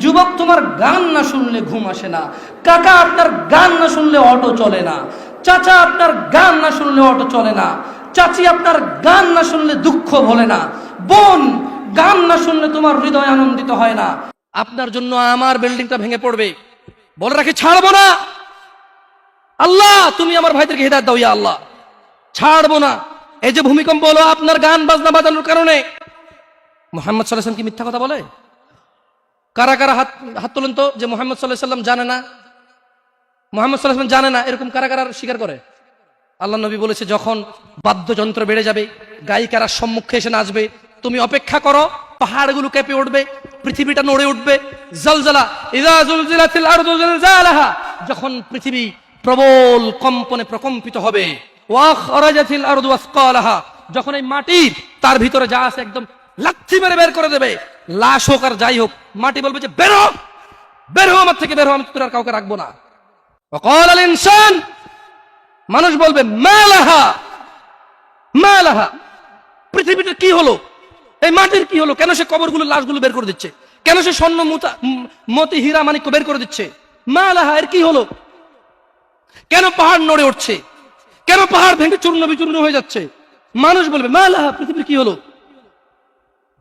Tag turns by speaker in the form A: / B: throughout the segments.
A: যুবক, তোমার গান না শুনলে ঘুম আসে না। কাকা, আপনার গান না শুনলে অটো চলে না। চাচা, আপনার গান না শুনলে অটো চলে না। চাচি, আপনার গান না শুনলে দুঃখ ভোলে না। বোন, গান না শুনলে তোমার হৃদয় আনন্দিত হয় না। আপনার জন্য আমার বিল্ডিংটা ভেঙে পড়বে, বলে রাখি ছাড়বো না। আল্লাহ, তুমি আমার ভাইদেরকে হিদায়াত দাও ইয়া আল্লাহ, ছাড়বো না। এই যে ভূমিকম্প হলো আপনার গান বাজনা বাজানোর কারণে। মুহাম্মদ সাল্লাল্লাহু আলাইহি ওয়াসাল্লাম কি মিথ্যা কথা বলে? কারা কারা হাত তোলেন তো যে মুহাম্মদ সাল্লাল্লাহু আলাইহি ওয়াসাল্লাম জানে না, মুহাম্মদ সাল্লাল্লাহু আলাইহি ওয়াসাল্লাম জানে না, এরকম কারা কারা স্বীকার করে? আল্লাহ নবী বলেছে, যখন বাদ্যযন্ত্র বেড়ে যাবে, গায়িকারা সম্মুখে এসে নাচবে, তুমি অপেক্ষা করো, পাহাড়গুলো কেঁপে উঠবে, পৃথিবীটা নড়ে উঠবে। জালজালা, ইযা জুলজিলাতিল আরদু জিলজালাহা, যখন পৃথিবী প্রবল কম্পনে প্রকম্পিত হবে। ওয়া খরাজাতিল আরদু আসকালাহা, যখন এই মাটি তার ভিতরে যা আছে একদম লাথি মেরে বের করে দেবে, লাশ হোক আর যাই হোক, মাটি বলবে যে বের হও, বের হও আমার থেকে, বের হও, আমি তোর আর কাউকে রাখবো না। ওয়া ক্বালাল ইনসান, মানুষ বলবে মালাহা মালাহা, পৃথিবীটা কি হলো, এই মাটির কি হলো, কেন সে কবরগুলো লাশগুলো বের করে দিচ্ছে, কেন সে স্বর্ণ মতি হীরা মানিক্য বের করে দিচ্ছে, মালাহা, এর কি হলো, কেন পাহাড় নড়ে উঠছে, কেন পাহাড় ভেঙে চূর্ণ বিচূর্ণ হয়ে যাচ্ছে। মানুষ বলবে মালাহা, পৃথিবীর কি হলো,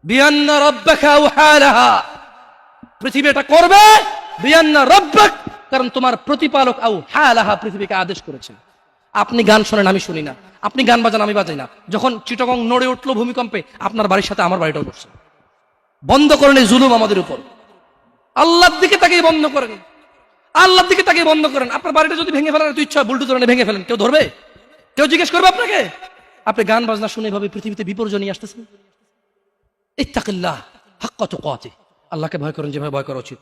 A: বিআন্না রাব্বাকা আওহালাহা, পৃথিবী এটা করবে, বিআন্না রাব্বাক, কারণ তোমার প্রতিপালক আওহালাহা, পৃথিবীকে আদেশ করেছে। আপনি গান শোনেন, আমি শুনি না, আপনি গান বাজান, আমি বাজাই না। যখন চিটাগং নড়ে উঠলো ভূমিকম্পে, আপনার বাড়ির সাথে আমার বাড়িটাও নড়ছে। বন্ধ করেন এই জুলুম আমাদের উপর। আল্লাহর দিকে তাকিয়ে বন্ধ করেন, আল্লাহর দিকে তাকিয়ে বন্ধ করেন। আপনার বাড়িটা যদি ভেঙে ফেলার তো ইচ্ছা, বুলডোজার এনে ভেঙে ফেলেন, কেউ ধরবে? কেউ জিজ্ঞেস করবে আপনাকে? আপনি গান বাজনা শুনে এভাবে পৃথিবীতে বিপর্যয় নিয়ে আসতেছেন। ইত্তাকিল্লাহ হাক্কা তুকাতিহ, আল্লাহকে ভয় করেন যেভাবে ভয় করা উচিত।